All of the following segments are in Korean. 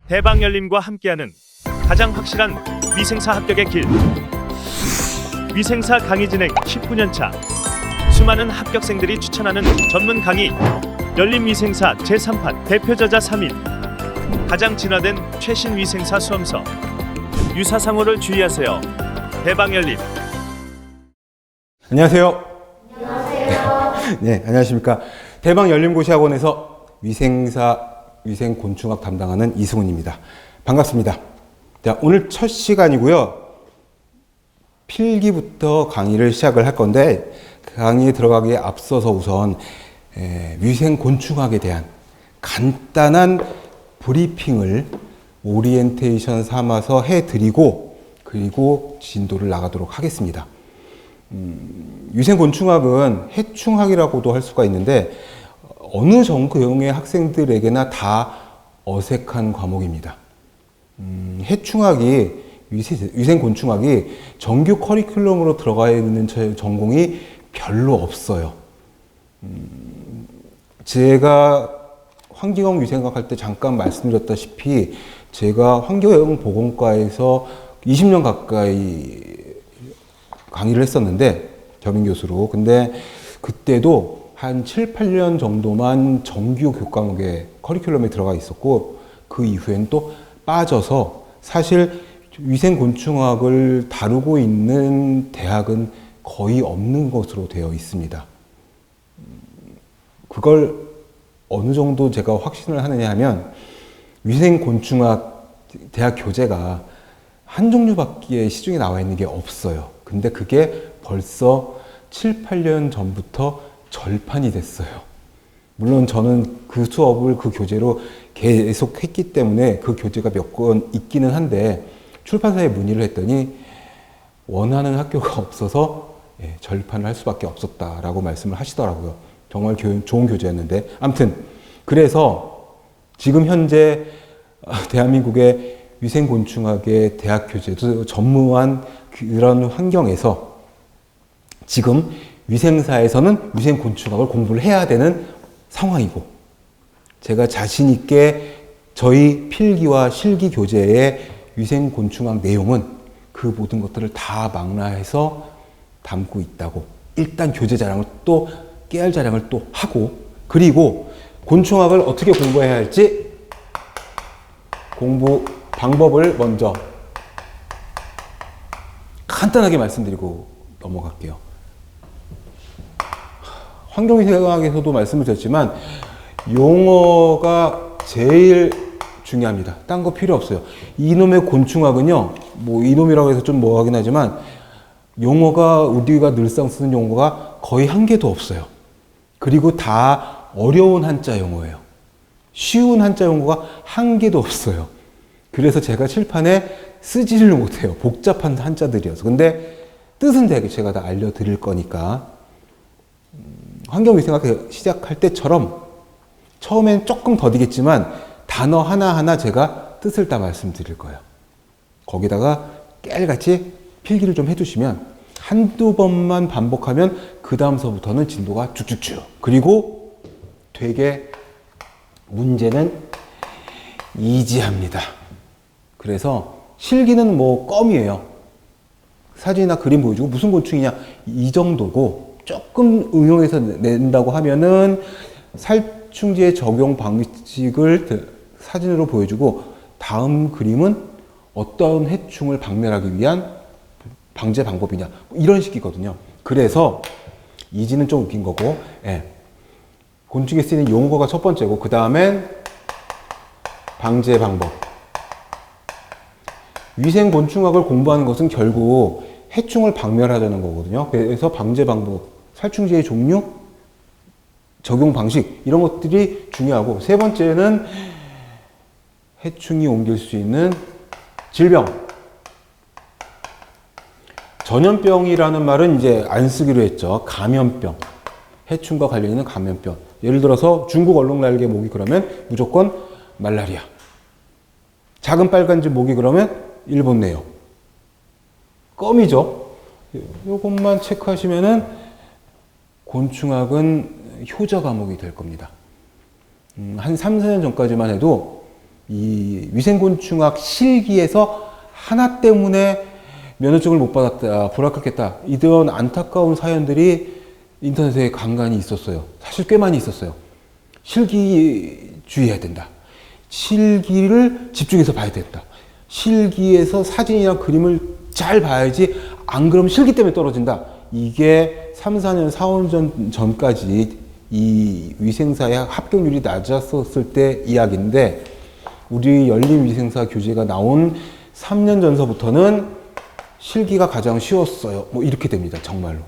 대방열림과 함께하는 가장 확실한 위생사 합격의 길. 위생사 강의 진행 19년차. 수많은 합격생들이 추천하는 전문 강의. 열림위생사 제3판 대표저자 3인. 가장 진화된 최신 위생사 수험서. 유사상호를 주의하세요. 대방열림. 안녕하세요. 네, 안녕하십니까. 대방열림고시학원에서 위생곤충학 담당하는 이승훈입니다. 반갑습니다. 자, 오늘 첫 시간이고요. 필기부터 강의를 시작을 할 건데, 그 강의에 들어가기에 앞서서 우선 위생곤충학에 대한 간단한 브리핑을 오리엔테이션 삼아서 해드리고, 그리고 진도를 나가도록 하겠습니다. 위생곤충학은 해충학이라고도 할 수가 있는데 어느 전공의 학생들에게나 다 어색한 과목입니다. 위생곤충학이 정규 커리큘럼으로 들어가 있는 전공이 별로 없어요. 제가 환경 위생학 할 때 잠깐 말씀드렸다시피 제가 환경보건과에서 20년 가까이 강의를 했었는데, 겸임 교수로. 근데 그때도 한 7, 8년 정도만 정규 교과목에 커리큘럼에 들어가 있었고, 그 이후엔 또 빠져서 사실 위생곤충학을 다루고 있는 대학은 거의 없는 것으로 되어 있습니다. 그걸 어느 정도 제가 확신을 하느냐 하면, 위생곤충학 대학 교재가 한 종류밖에 시중에 나와 있는 게 없어요. 근데 그게 벌써 7, 8년 전부터 절판이 됐어요. 물론 저는 그 수업을 그 교재로 계속 했기 때문에 그 교재가 몇 권 있기는 한데, 출판사에 문의를 했더니 원하는 학교가 없어서 절판을 할 수밖에 없었다라고 말씀을 하시더라고요. 정말 좋은 교재였는데. 아무튼 그래서 지금 현재 대한민국의 위생곤충학의 대학 교재도 전무한 그런 환경에서 지금 위생사에서는 위생곤충학을 공부를 해야 되는 상황이고, 제가 자신 있게 저희 필기와 실기 교재의 위생곤충학 내용은 그 모든 것들을 다 망라해서 담고 있다고, 일단 교재 자랑을 또 깨알 자랑을 또 하고, 그리고 곤충학을 어떻게 공부해야 할지 공부 방법을 먼저 간단하게 말씀드리고 넘어갈게요. 환경위생학에서도 말씀을 드렸지만 용어가 제일 중요합니다. 딴 거 필요 없어요. 이놈의 곤충학은요, 뭐 이놈이라고 해서 좀 뭐하긴 하지만 용어가, 우리가 늘상 쓰는 용어가 거의 한 개도 없어요. 그리고 다 어려운 한자 용어예요. 쉬운 한자 용어가 한 개도 없어요. 그래서 제가 칠판에 쓰지를 못해요. 복잡한 한자들이어서. 근데 뜻은 되게 제가 다 알려드릴 거니까, 환경위생학 시작할 때처럼 처음엔 조금 더디겠지만 단어 하나하나 제가 뜻을 다 말씀드릴 거예요. 거기다가 깨알같이 필기를 좀 해두시면 한두 번만 반복하면 그 다음서부터는 진도가 쭉쭉쭉. 그리고 되게 문제는 이지합니다. 그래서 실기는 뭐 껌이에요. 사진이나 그림 보여주고 무슨 곤충이냐 이 정도고, 조금 응용해서 낸다고 하면은 살충제 적용 방식을 사진으로 보여주고, 다음 그림은 어떤 해충을 박멸하기 위한 방제 방법이냐, 이런 식이거든요. 그래서 이지는 좀 웃긴 거고, 곤충에 쓰이는 용어가 첫 번째고, 그 다음엔 방제 방법. 위생곤충학을 공부하는 것은 결국 해충을 박멸하자는 거거든요. 그래서 방제 방법, 살충제의 종류, 적용 방식, 이런 것들이 중요하고, 세 번째는 해충이 옮길 수 있는 질병. 전염병이라는 말은 이제 안 쓰기로 했죠. 감염병. 해충과 관련 있는 감염병. 예를 들어서 중국 얼룩날개 모기 그러면 무조건 말라리아. 작은 빨간집 모기 그러면 일본 내요. 껌이죠. 요것만 체크하시면은 곤충학은 효자 과목이 될 겁니다. 한 3, 4년 전까지만 해도 이 위생곤충학 실기에서 하나 때문에 면허증을 못 받았다, 불합격했다, 이런 안타까운 사연들이 인터넷에 간간히 있었어요. 사실 꽤 많이 있었어요. 실기 주의해야 된다. 실기를 집중해서 봐야 된다. 실기에서 사진이나 그림을 잘 봐야지, 안 그러면 실기 때문에 떨어진다. 이게 3, 4년, 4, 5년 전까지 이 위생사의 합격률이 낮았었을 때 이야기인데, 우리 열린위생사 교재가 나온 3년 전서부터는 실기가 가장 쉬웠어요. 뭐 이렇게 됩니다. 정말로.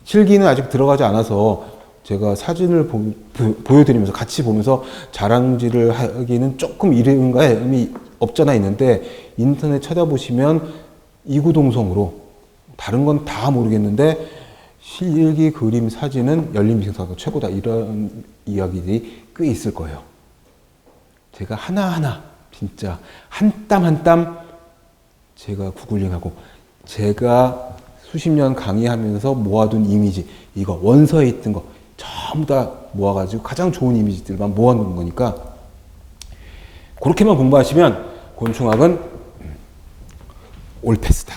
실기는 아직 들어가지 않아서 제가 사진을 보여드리면서 같이 보면서 자랑질을 하기는 조금 이른가 의미 없잖아 있는데, 인터넷 찾아보시면 이구동성으로, 다른 건 다 모르겠는데 실기, 그림, 사진은 열린위생사가 최고다, 이런 이야기들이 꽤 있을 거예요. 제가 하나하나 진짜 한 땀 한 땀 제가 구글링하고, 제가 수십 년 강의하면서 모아둔 이미지, 이거 원서에 있던 거 전부 다 모아가지고 가장 좋은 이미지들만 모아놓은 거니까, 그렇게만 공부하시면 곤충학은 올패스다.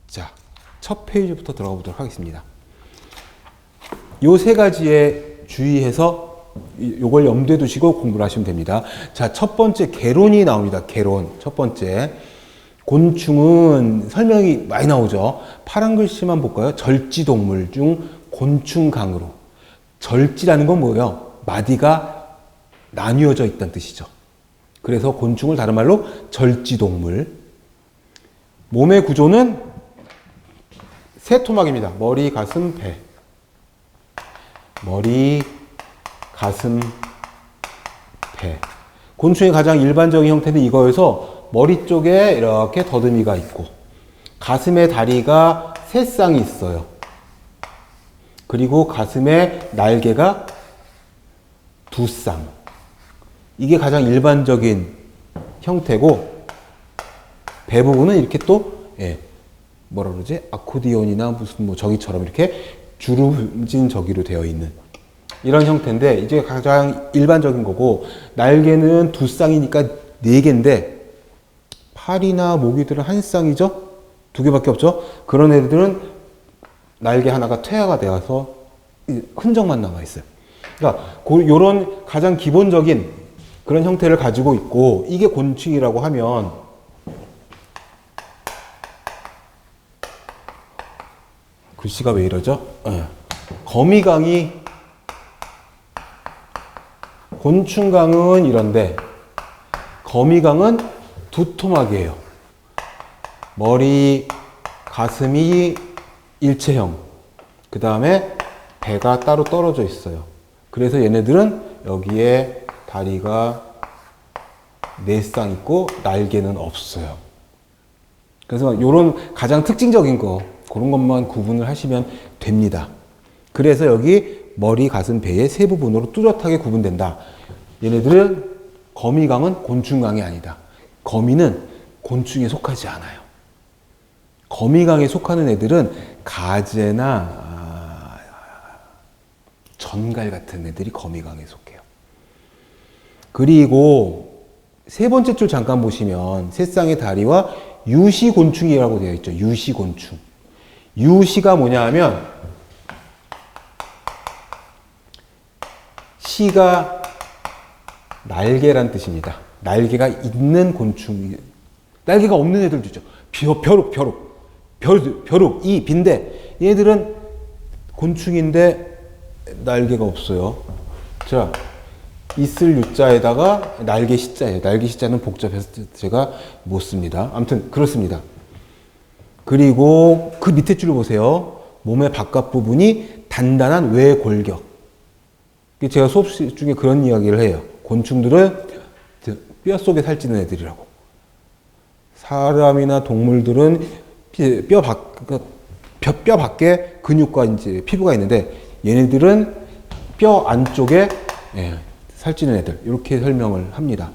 자, 첫 페이지부터 들어가 보도록 하겠습니다. 요 세 가지에 주의해서 요걸 염두에 두시고 공부를 하시면 됩니다. 자, 첫 번째 개론이 나옵니다. 개론. 첫 번째. 곤충은 설명이 많이 나오죠. 파란 글씨만 볼까요? 절지동물 중 곤충강으로. 절지라는 건 뭐예요? 마디가 나뉘어져 있다는 뜻이죠. 그래서 곤충을 다른 말로 절지동물. 몸의 구조는 세 토막입니다. 머리, 가슴, 배. 머리, 가슴, 배. 곤충의 가장 일반적인 형태는 이거여서, 머리 쪽에 이렇게 더듬이가 있고, 가슴에 다리가 세 쌍이 있어요. 그리고 가슴에 날개가 두 쌍. 이게 가장 일반적인 형태고, 배 부분은 이렇게 또, 뭐라 그러지? 아코디언이나 무슨 뭐 저기처럼 이렇게 주름진 저기로 되어 있는 이런 형태인데, 이제 가장 일반적인 거고, 날개는 두 쌍이니까 네 개인데, 파리나 모기들은 한 쌍이죠? 두 개밖에 없죠? 그런 애들은 날개 하나가 퇴화가 되어서 흔적만 남아 있어요. 그러니까 요런 가장 기본적인 그런 형태를 가지고 있고, 이게 곤충이라고 하면, 글씨가 왜 이러죠? 거미강이, 곤충강은 이런데 거미강은 두 토막이에요. 머리, 가슴이 일체형, 그 다음에 배가 따로 떨어져 있어요. 그래서 얘네들은 여기에 다리가 네 쌍 있고 날개는 없어요. 그래서 이런 가장 특징적인 거, 그런 것만 구분을 하시면 됩니다. 그래서 여기 머리, 가슴, 배의 세 부분으로 뚜렷하게 구분된다. 얘네들은, 거미강은 곤충강이 아니다. 거미는 곤충에 속하지 않아요. 거미강에 속하는 애들은 가재나 전갈 같은 애들이 거미강에 속해요. 그리고 세 번째 줄 잠깐 보시면 세 쌍의 다리와 유시곤충이라고 되어 있죠. 유시곤충. 유시가 뭐냐 하면, 시가 날개란 뜻입니다. 날개가 있는 곤충, 날개가 없는 애들도 있죠. 벼룩, 이 빈대. 얘들은 곤충인데 날개가 없어요. 자, 있을 유자에다가 날개 시자예요. 날개 시자는 복잡해서 제가 못 씁니다. 아무튼 그렇습니다. 그리고 그 밑에 줄을 보세요. 몸의 바깥 부분이 단단한 외골격. 제가 수업 중에 그런 이야기를 해요. 곤충들은 뼈 속에 살찌는 애들이라고. 사람이나 동물들은 뼈 밖에 근육과 이제 피부가 있는데, 얘네들은 뼈 안쪽에 살찌는 애들, 이렇게 설명을 합니다.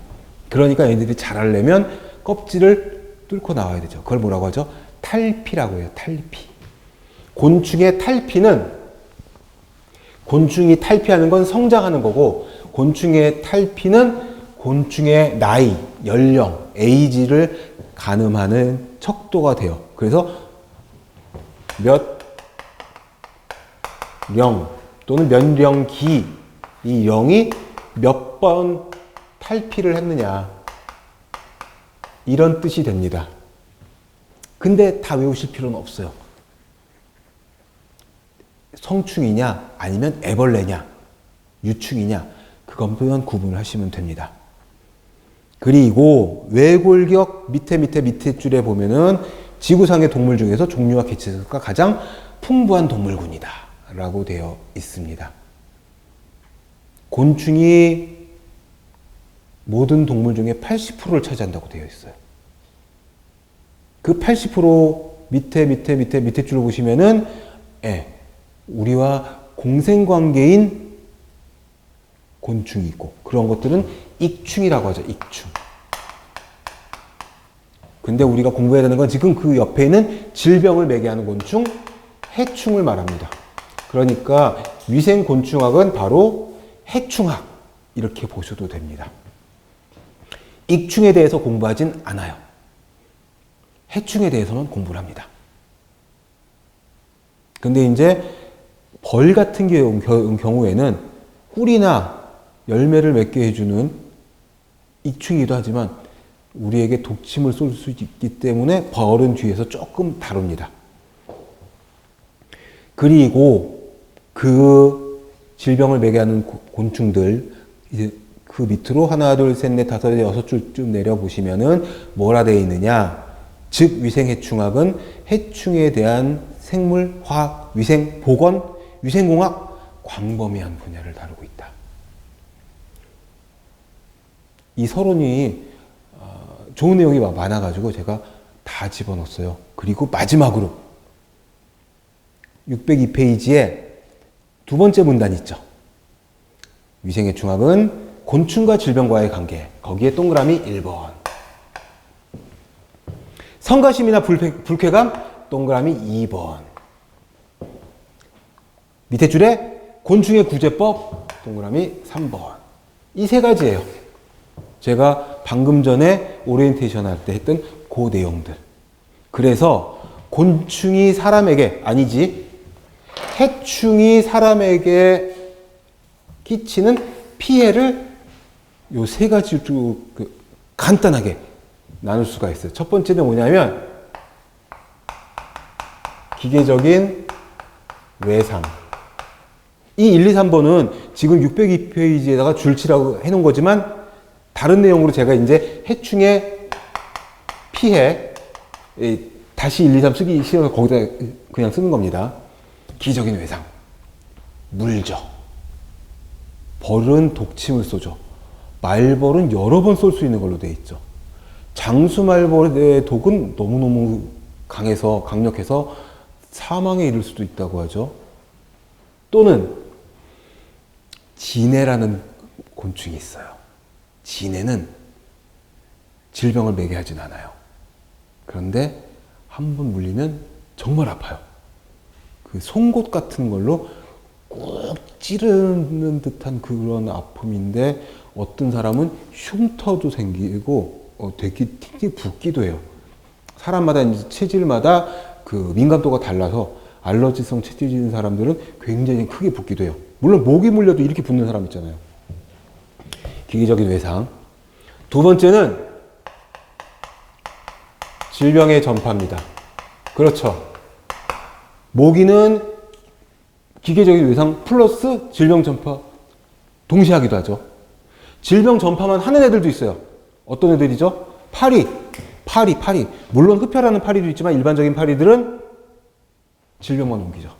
그러니까 얘네들이 자라려면 껍질을 뚫고 나와야 되죠. 그걸 뭐라고 하죠? 탈피라고 해요. 탈피. 곤충의 탈피는, 곤충이 탈피하는 건 성장하는 거고, 곤충의 탈피는 곤충의 나이, 연령, 에이지를 가늠하는 척도가 돼요. 그래서 몇 령 또는 몇 령기, 이 령이 몇 번 탈피를 했느냐, 이런 뜻이 됩니다. 근데 다 외우실 필요는 없어요. 성충이냐 아니면 애벌레냐 유충이냐, 그것만 구분을 하시면 됩니다. 그리고 외골격 밑에 줄에 보면은 지구상의 동물 중에서 종류와 개체수가 가장 풍부한 동물군이다 라고 되어 있습니다. 곤충이 모든 동물 중에 80%를 차지한다고 되어 있어요. 그 80% 밑에 줄을 보시면은 우리와 공생관계인 곤충이 있고, 그런 것들은 익충이라고 하죠. 익충. 근데 우리가 공부해야 되는 건 지금 그 옆에 있는 질병을 매개하는 곤충, 해충을 말합니다. 그러니까 위생곤충학은 바로 해충학, 이렇게 보셔도 됩니다. 익충에 대해서 공부하진 않아요. 해충에 대해서는 공부를 합니다. 근데 이제 벌 같은 경우에는 꿀이나 열매를 맺게 해주는 익충이기도 하지만 우리에게 독침을 쏠 수 있기 때문에 벌은 뒤에서 조금 다룹니다. 그리고 그 질병을 매개하는 곤충들, 이제 그 밑으로 하나, 둘, 셋, 넷, 다섯, 여섯 줄쯤 내려보시면은 뭐라 되어 있느냐. 즉, 위생해충학은 해충에 대한 생물, 화학, 위생, 보건, 위생공학, 광범위한 분야를 다루고 있다. 이 서론이 좋은 내용이 많아가지고 제가 다 집어넣었어요. 그리고 마지막으로 602페이지에 두 번째 문단 있죠. 위생해충학은 곤충과 질병과의 관계. 거기에 동그라미 1번. 성가심이나 불쾌감, 동그라미 2번. 밑에 줄에 곤충의 구제법, 동그라미 3번. 이 세 가지예요. 제가 방금 전에 오리엔테이션 할 때 했던 그 내용들. 그래서 곤충이 사람에게, 아니지, 해충이 사람에게 끼치는 피해를 요 세 가지로 간단하게 나눌 수가 있어요. 첫 번째는 뭐냐면 기계적인 외상. 이 1, 2, 3번은 지금 602페이지에다가 줄치라고 해놓은 거지만 다른 내용으로 제가 이제 해충의 피해, 다시 1, 2, 3 쓰기 싫어서 거기다 그냥 쓰는 겁니다. 기적인 외상. 물죠. 벌은 독침을 쏘죠. 말벌은 여러 번 쏠 수 있는 걸로 되어 있죠. 장수말벌의 독은 너무너무 강력해서 사망에 이를 수도 있다고 하죠. 또는 진해라는 곤충이 있어요. 진해는 질병을 매개하진 않아요. 그런데 한 번 물리면 정말 아파요. 그 송곳 같은 걸로 꾹 찌르는 듯한 그런 아픔인데 어떤 사람은 흉터도 생기고 되게 팅팅 붓기도 해요. 사람마다 이제 체질마다 그 민감도가 달라서 알러지성 체질인 사람들은 굉장히 크게 붓기도 해요. 물론 모기 물려도 이렇게 붓는 사람 있잖아요. 기계적인 외상. 두 번째는 질병의 전파입니다. 그렇죠. 모기는 기계적인 외상 플러스 질병 전파 동시에 하기도 하죠. 질병 전파만 하는 애들도 있어요. 어떤 애들이죠? 파리. 물론 흡혈하는 파리도 있지만 일반적인 파리들은 질병만 옮기죠.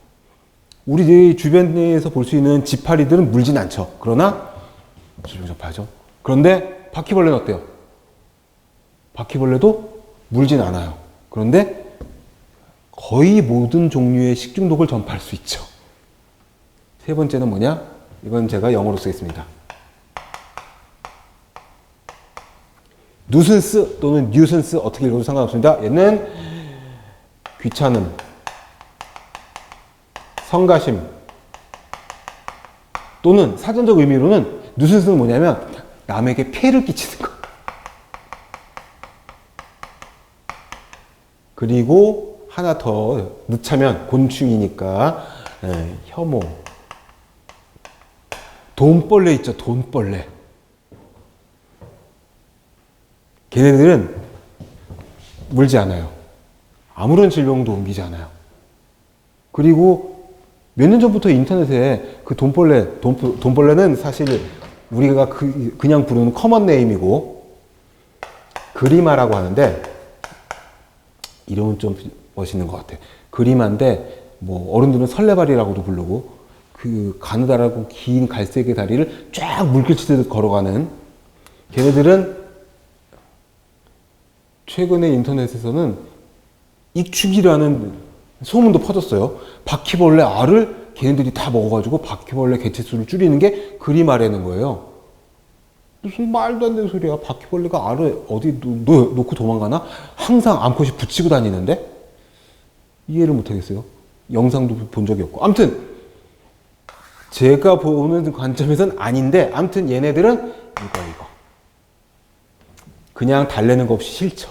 우리 주변에서 볼 수 있는 지파리들은 물진 않죠. 그러나 질병 전파하죠. 그런데 바퀴벌레는 어때요? 바퀴벌레도 물진 않아요. 그런데 거의 모든 종류의 식중독을 전파할 수 있죠. 세 번째는 뭐냐? 이건 제가 영어로 쓰겠습니다. 누슨스 또는 뉴슨스, 어떻게 읽어도 상관없습니다. 얘는 귀찮음, 성가심, 또는 사전적 의미로는 누슨스는 뭐냐면 남에게 피해를 끼치는 거. 그리고 하나 더 넣자면 곤충이니까 혐오. 돈벌레 있죠, 돈벌레. 걔네들은 물지 않아요. 아무런 질병도 옮기지 않아요. 그리고 몇 년 전부터 인터넷에 그 돈벌레는 사실 우리가 그냥 부르는 커먼 네임이고 그리마라고 하는데 이름은 좀 멋있는 것 같아. 그리마인데 뭐 어른들은 설레발이라고도 부르고 그 가느다랗고 긴 갈색의 다리를 쫙 물결치듯 걸어가는 걔네들은 최근에 인터넷에서는 익축이라는 소문도 퍼졌어요. 바퀴벌레 알을 걔네들이 다 먹어가지고 바퀴벌레 개체수를 줄이는 게 그리마라는 거예요. 무슨 말도 안 되는 소리야. 바퀴벌레가 알을 어디 놓고 도망가나? 항상 암컷이 붙이고 다니는데? 이해를 못하겠어요. 영상도 본 적이 없고. 아무튼 제가 보는 관점에서는 아닌데 아무튼 얘네들은 이거 그냥 달래는 거 없이 싫죠.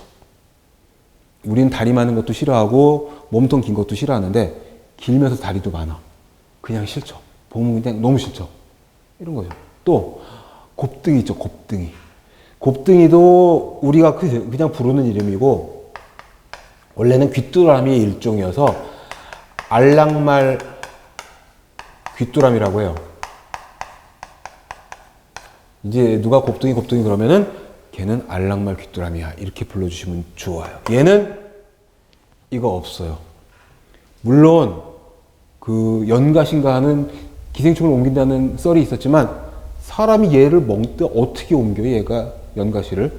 우리는 다리 많은 것도 싫어하고 몸통 긴 것도 싫어하는데 길면서 다리도 많아. 그냥 싫죠. 보면 그냥 너무 싫죠. 이런 거죠. 또 곱등이 있죠. 곱등이. 곱등이도 우리가 그냥 부르는 이름이고 원래는 귀뚜라미의 일종이어서 알락말 귀뚜라미라고 해요. 이제 누가 곱등이 그러면은 걔는 알락말 귀뚜라미야 이렇게 불러주시면 좋아요. 얘는 이거 없어요. 물론 그 연가신가 하는 기생충을 옮긴다는 썰이 있었지만 사람이 얘를 먹을 때 어떻게 옮겨요? 얘가 연가시를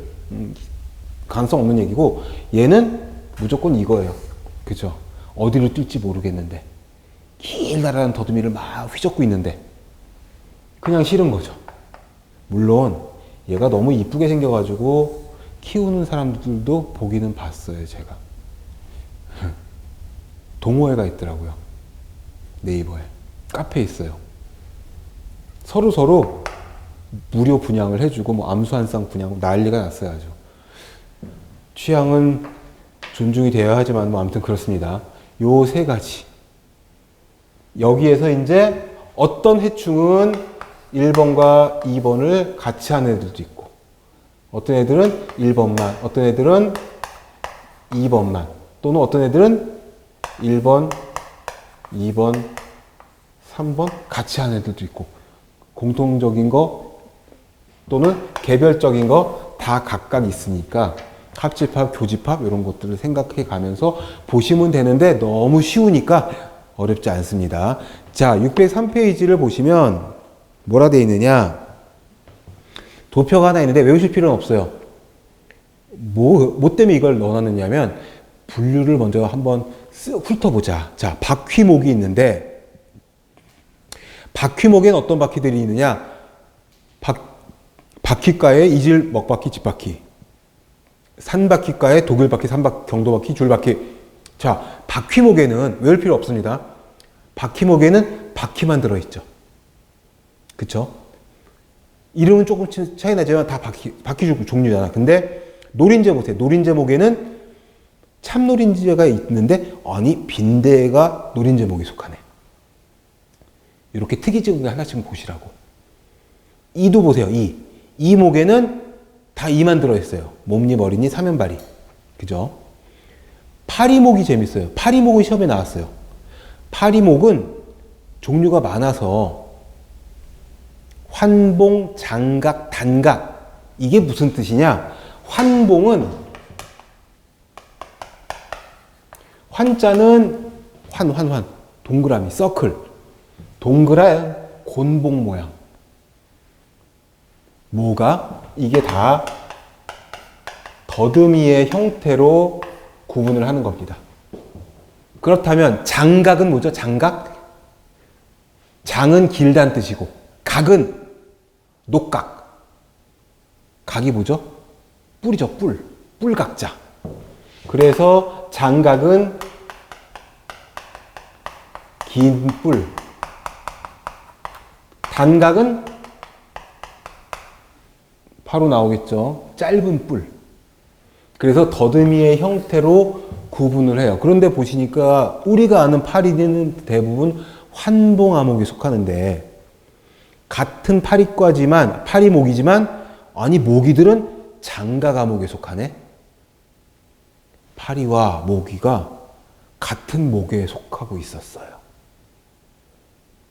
가능성 없는 얘기고 얘는 무조건 이거예요. 그죠? 어디로 뛸지 모르겠는데 길다란 더듬이를 막 휘젓고 있는데 그냥 싫은 거죠. 물론 얘가 너무 이쁘게 생겨가지고 키우는 사람들도 보기는 봤어요. 제가 동호회가 있더라고요. 네이버에 카페에 있어요. 서로 무료 분양을 해주고 뭐 암수 한 쌍 분양 난리가 났어요. 아주 취향은 존중이 되어야 하지만 뭐 아무튼 그렇습니다. 요 세 가지 여기에서 이제 어떤 해충은 1번과 2번을 같이 하는 애들도 있고 어떤 애들은 1번만 어떤 애들은 2번만 또는 어떤 애들은 1번, 2번, 3번 같이 하는 애들도 있고 공통적인 거 또는 개별적인 거 다 각각 있으니까 합집합, 교집합 이런 것들을 생각해 가면서 보시면 되는데 너무 쉬우니까 어렵지 않습니다. 자, 603페이지를 보시면 뭐라 되어 있느냐 도표가 하나 있는데 외우실 필요는 없어요. 뭐 때문에 이걸 넣어놨느냐면 분류를 먼저 한번 쓱 훑어보자. 자, 바퀴목이 있는데 바퀴목에는 어떤 바퀴들이 있느냐 바퀴과에 이질, 먹바퀴, 집바퀴 산바퀴과에 독일바퀴, 경도바퀴, 줄바퀴. 자, 바퀴목에는 외울 필요 없습니다. 바퀴목에는 바퀴만 들어있죠. 그쵸? 이름은 조금 차이 나지만 다 바퀴 종류잖아. 근데 노린재 보세요. 노린재목에는 참노린재가 있는데 아니 빈대가 노린재목에 속하네. 이렇게 특이적인 거 하나씩 보시라고. 이도 보세요. 이목에는 다 이만 들어있어요. 몸니, 머리니, 사면발이. 그죠? 파리목이 재밌어요. 파리목은 시험에 나왔어요. 파리목은 종류가 많아서 환봉, 장각, 단각. 이게 무슨 뜻이냐? 환봉은 환자는 동그라미, 서클. 동그란 곤봉 모양. 뭐가? 이게 다 더듬이의 형태로 구분을 하는 겁니다. 그렇다면 장각은 뭐죠? 장각? 장은 길다는 뜻이고 각은 녹각. 각이 뭐죠? 뿔이죠. 뿔각자. 그래서 장각은 긴 뿔, 단각은 바로 나오겠죠. 짧은 뿔. 그래서 더듬이의 형태로 구분을 해요. 그런데 보시니까 우리가 아는 파리는 대부분 환봉암목에 속하는데 같은 파리과지만 파리목이지만 아니 모기들은 장가과목에 속하네. 파리와 모기가 같은 목에 속하고 있었어요.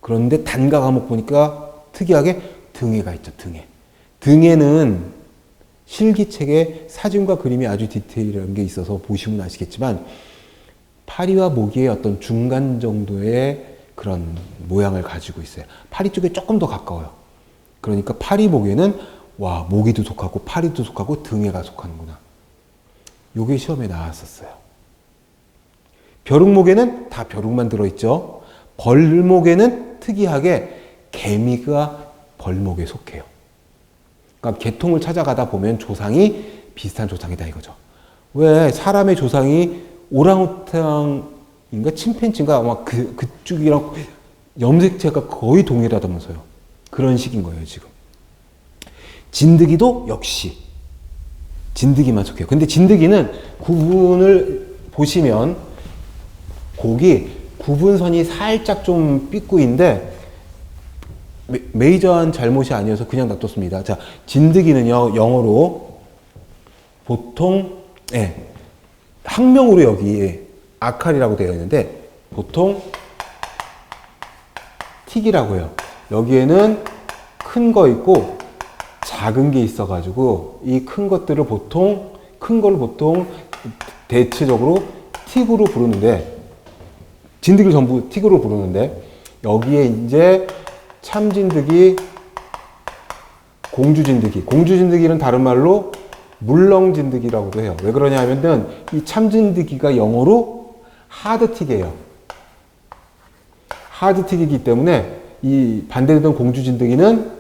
그런데 단가과목 보니까 특이하게 등에가 있죠. 등에. 등에는 실기책에 사진과 그림이 아주 디테일한 게 있어서 보시면 아시겠지만 파리와 모기의 어떤 중간 정도의 그런 모양을 가지고 있어요. 파리 쪽에 조금 더 가까워요. 그러니까 파리 목에는 와 모기도 속하고 파리도 속하고 등에가 속하는구나. 요게 시험에 나왔었어요. 벼룩목에는 다 벼룩만 들어있죠. 벌목에는 특이하게 개미가 벌목에 속해요. 그러니까 계통을 찾아가다 보면 조상이 비슷한 조상이다 이거죠. 왜 사람의 조상이 오랑우탕인가 침팬지인가 아마 그쪽이랑 염색체가 거의 동일하다면서요. 그런 식인 거예요 지금. 진드기도 역시 진드기만 속해요. 근데 진드기는 구분을 보시면 곡이 구분선이 살짝 좀 삐꾸인데 메이저한 잘못이 아니어서 그냥 놔뒀습니다. 자, 진드기는요, 영어로 보통, 학명으로 여기 아칼이라고 되어 있는데, 보통 틱이라고 해요. 여기에는 큰 거 있고, 작은 게 있어가지고, 이 큰 거를 보통 대체적으로 틱으로 부르는데, 진드기를 전부 틱으로 부르는데, 여기에 이제 참진드기, 공주진드기. 공주진드기는 다른 말로 물렁진드기라고도 해요. 왜 그러냐 하면은 이 참진드기가 영어로 하드틱이에요. 하드틱이기 때문에 이 반대되던 공주진드기는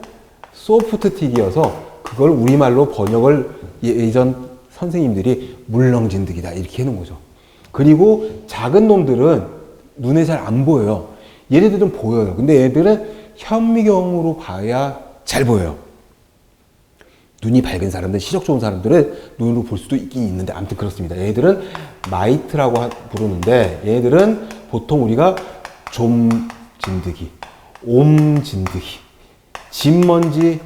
소프트틱이어서 그걸 우리말로 번역을 예전 선생님들이 물렁진드기다 이렇게 해놓은 거죠. 그리고 작은 놈들은 눈에 잘 안 보여요. 얘네들은 보여요. 근데 얘들은 현미경으로 봐야 잘 보여요. 눈이 밝은 사람들, 시력 좋은 사람들은 눈으로 볼 수도 있긴 있는데 아무튼 그렇습니다. 얘들은 마이트라고 부르는데 얘들은 보통 우리가 좀진드기, 옴진드기, 진먼지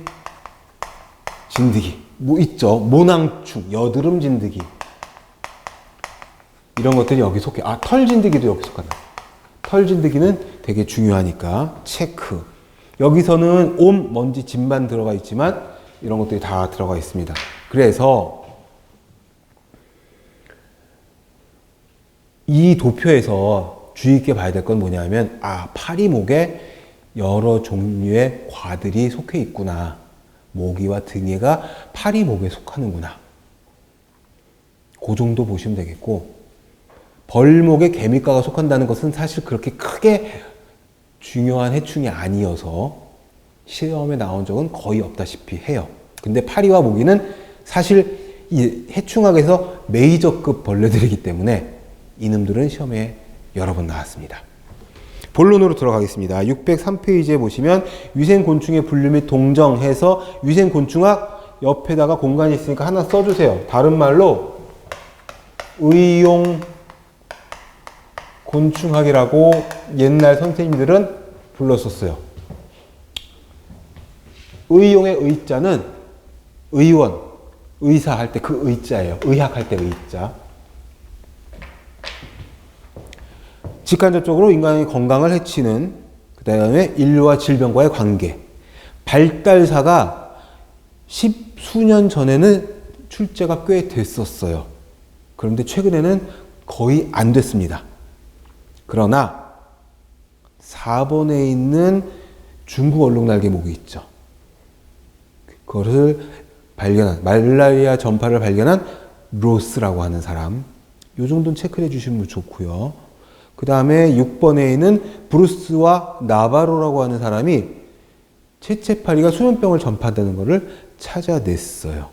진드기 뭐 있죠. 모낭충, 여드름 진드기 이런 것들이 여기 속해. 아, 털진드기도 여기 속한다. 털진드기는 되게 중요하니까 체크. 여기서는 옴, 먼지, 진만 들어가 있지만 이런 것들이 다 들어가 있습니다. 그래서 이 도표에서 주의 있게 봐야 될 건 뭐냐면 파리목에 여러 종류의 과들이 속해 있구나. 모기와 등에가 파리목에 속하는구나. 그 정도 보시면 되겠고 벌목에 개미과가 속한다는 것은 사실 그렇게 크게 중요한 해충이 아니어서 시험에 나온 적은 거의 없다시피 해요. 근데 파리와 모기는 사실 이 해충학에서 메이저급 벌레들이기 때문에 이놈들은 시험에 여러 번 나왔습니다. 본론으로 들어가겠습니다. 603페이지에 보시면 위생곤충의 분류 및 동정해서 위생곤충학 옆에다가 공간이 있으니까 하나 써주세요. 다른 말로 의용 곤충학이라고 옛날 선생님들은 불렀었어요. 의용의 의자는 의원, 의사 할 때 그 의자예요. 의학 할 때 의자. 직간접적으로 인간의 건강을 해치는 그 다음에 인류와 질병과의 관계. 발달사가 10수년 전에는 출제가 꽤 됐었어요. 그런데 최근에는 거의 안 됐습니다. 그러나 4번에 있는 중국 얼룩날개 모기 있죠. 그것을 발견한, 말라리아 전파를 발견한 로스라고 하는 사람. 요 정도는 체크해 주시면 좋고요. 그 다음에 6번에 있는 브루스와 나바로라고 하는 사람이 채채파리가 수면병을 전파한다는 것을 찾아냈어요.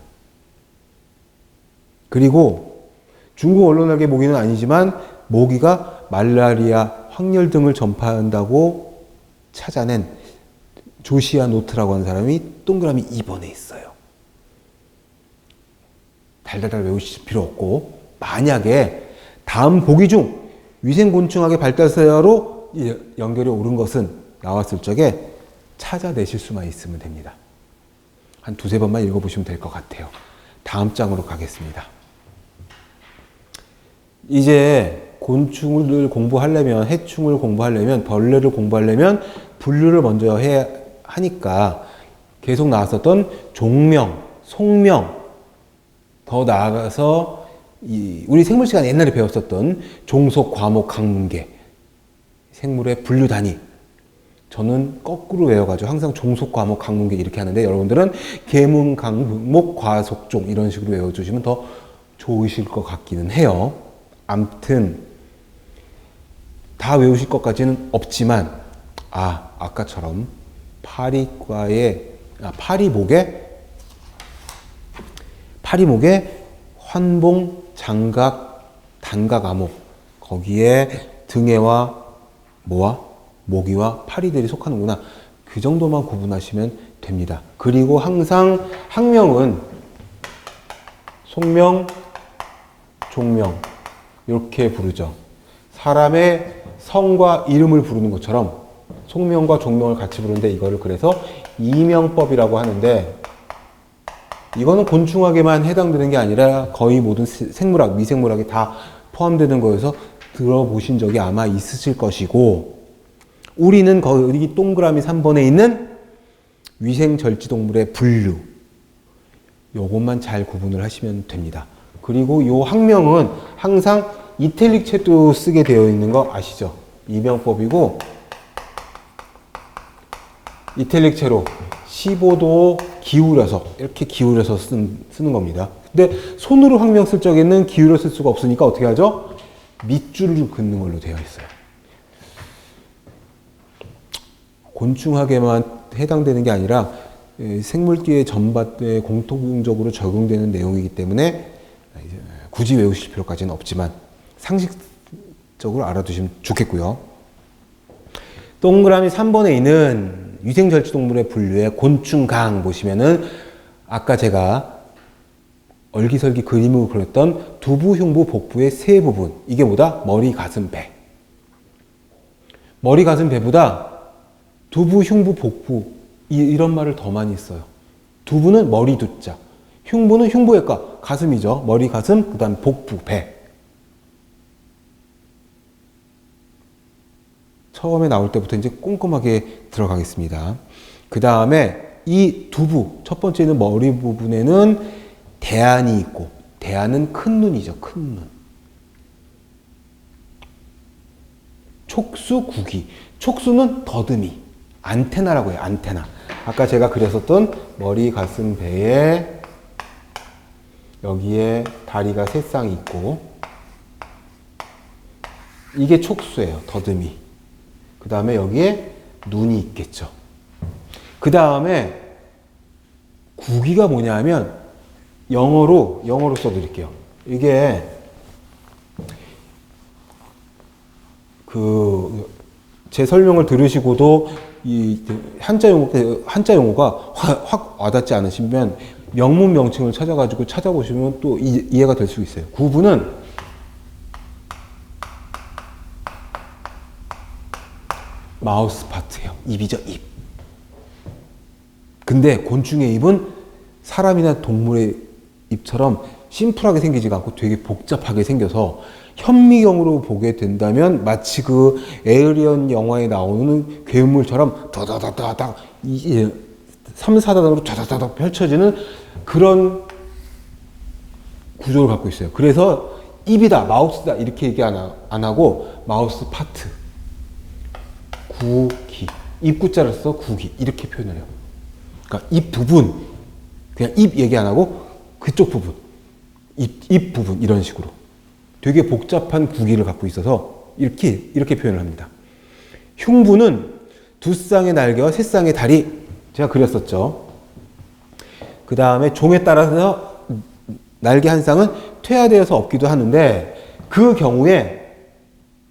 그리고 중국 얼룩날개 모기는 아니지만 모기가 말라리아, 황열 등을 전파한다고 찾아낸 조시아 노트라고 하는 사람이 동그라미 2번에 있어요. 달달달 외우실 필요 없고, 만약에 다음 보기 중 위생곤충학의 발달사로 연결이 옳은 것은 나왔을 적에 찾아내실 수만 있으면 됩니다. 한 두세 번만 읽어보시면 될 것 같아요. 다음 장으로 가겠습니다. 이제 곤충을 공부하려면, 해충을 공부하려면, 벌레를 공부하려면 분류를 먼저 해야 하니까 계속 나왔었던 종명, 속명, 더 나아가서 우리 생물 시간에 옛날에 배웠었던 종속, 과목, 강문계, 생물의 분류 단위. 저는 거꾸로 외워가지고 항상 종속, 과목, 강문계 이렇게 하는데, 여러분들은 계문, 강목, 과속종 이런 식으로 외워주시면 더 좋으실 것 같기는 해요. 암튼 다 외우실 것까지는 없지만, 아까처럼 파리목에 환봉, 장각, 단각, 암목, 거기에 등해와 모기와 파리들이 속하는구나. 그 정도만 구분하시면 됩니다. 그리고 항상 학명은 속명, 종명 이렇게 부르죠. 사람의 성과 이름을 부르는 것처럼 속명과 종명을 같이 부르는데, 이거를 그래서 이명법이라고 하는데, 이거는 곤충학에만 해당되는 게 아니라 거의 모든 생물학, 미생물학에 다 포함되는 거여서 들어보신 적이 아마 있으실 것이고, 우리는 거기 동그라미 3번에 있는 위생절지동물의 분류, 요것만 잘 구분을 하시면 됩니다. 그리고 요 학명은 항상 이탈릭체도 쓰게 되어 있는 거 아시죠? 이명법이고, 이탈릭체로 15도 기울여서, 이렇게 기울여서 쓰는 겁니다. 근데 손으로 학명 쓸 적에는 기울여 쓸 수가 없으니까 어떻게 하죠? 밑줄을 긋는 걸로 되어 있어요. 곤충학에만 해당되는 게 아니라 생물계의 전반에 공통적으로 적용되는 내용이기 때문에 굳이 외우실 필요까지는 없지만 상식적으로 알아두시면 좋겠고요. 동그라미 3번에 있는 위생절지동물의 분류의 곤충강 보시면은 아까 제가 얼기설기 그림으로 그렸던 두부, 흉부, 복부의 세 부분, 이게 뭐다? 머리, 가슴, 배. 머리, 가슴, 배보다 두부, 흉부, 복부 이런 말을 더 많이 써요. 두부는 머리, 두자, 흉부는 흉부외과, 가슴이죠. 머리, 가슴, 그 다음 복부, 배. 처음에 나올 때부터 이제 꼼꼼하게 들어가겠습니다. 그 다음에 이 두부, 첫 번째는 머리 부분에는 대안이 있고, 대안은 큰 눈이죠. 큰 눈. 촉수, 구기. 촉수는 더듬이. 안테나라고 해요. 안테나. 아까 제가 그렸었던 머리, 가슴, 배에 여기에 다리가 세 쌍이 있고, 이게 촉수예요. 더듬이. 그 다음에 여기에 눈이 있겠죠. 그 다음에 구기가 뭐냐 하면 영어로 써드릴게요. 이게 제 설명을 들으시고도 이 한자 용어가 확 와닿지 않으시면 영문 명칭을 찾아보시면 또 이해가 될 수 있어요. 구부는 마우스 파트예요. 입이죠, 입. 근데 곤충의 입은 사람이나 동물의 입처럼 심플하게 생기지가 않고 되게 복잡하게 생겨서 현미경으로 보게 된다면 마치 그 에이리언 영화에 나오는 괴물처럼 다다다다닥 3, 4단으로 다다다닥 펼쳐지는 그런 구조를 갖고 있어요. 그래서 입이다, 마우스다 이렇게 얘기 안 하고 마우스 파트, 구기, 입구자를 써 구기 이렇게 표현을 해요. 그러니까 입 부분, 그냥 입 얘기 안 하고 그쪽 부분, 입 부분 이런 식으로 되게 복잡한 구기를 갖고 있어서 이렇게 표현을 합니다. 흉부는 두 쌍의 날개와 세 쌍의 다리, 제가 그렸었죠. 그 다음에 종에 따라서 날개 한 쌍은 퇴화되어서 없기도 하는데, 그 경우에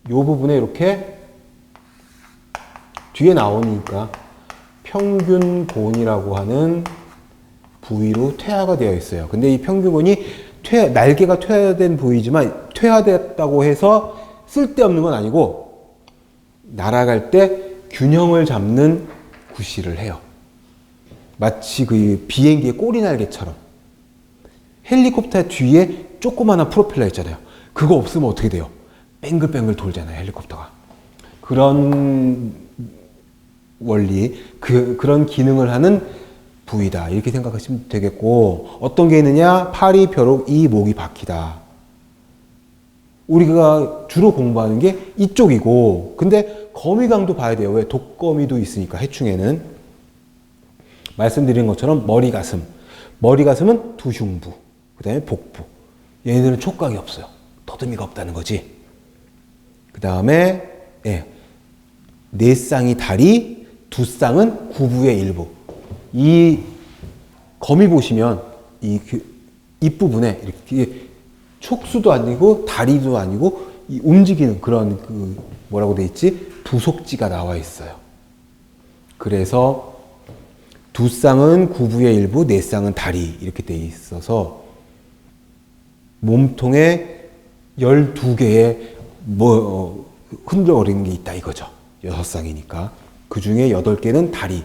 이 부분에 이렇게 뒤에 나오니까 평균본이라고 하는 부위로 퇴화가 되어 있어요. 근데 이 평균본이 날개가 퇴화된 부위지만 퇴화됐다고 해서 쓸데없는 건 아니고 날아갈 때 균형을 잡는 구실을 해요. 마치 그 비행기의 꼬리 날개처럼. 헬리콥터 뒤에 조그마한 프로펠러 있잖아요. 그거 없으면 어떻게 돼요? 뱅글뱅글 돌잖아요, 헬리콥터가. 그런 원리, 그런 기능을 하는 부위다. 이렇게 생각하시면 되겠고, 어떤 게 있느냐? 팔이 벼룩, 이 목이 바퀴다. 우리가 주로 공부하는 게 이쪽이고, 근데 거미강도 봐야 돼요. 왜? 독거미도 있으니까, 해충에는. 말씀드린 것처럼 머리, 가슴. 머리, 가슴은 두흉부. 그 다음에 복부. 얘네들은 촉각이 없어요. 더듬이가 없다는 거지. 그 다음에, 예. 네 쌍이 다리, 두 쌍은 구부의 일부. 이 거미 보시면 이 입부분에 이렇게 촉수도 아니고 다리도 아니고 이 움직이는 그런 그 뭐라고 돼 있지? 부속지가 나와 있어요. 그래서 두 쌍은 구부의 일부, 네 쌍은 다리 이렇게 돼 있어서 몸통에 12개의 흔들거리는 게 있다 이거죠. 6쌍이니까. 그 중에 8개는 다리,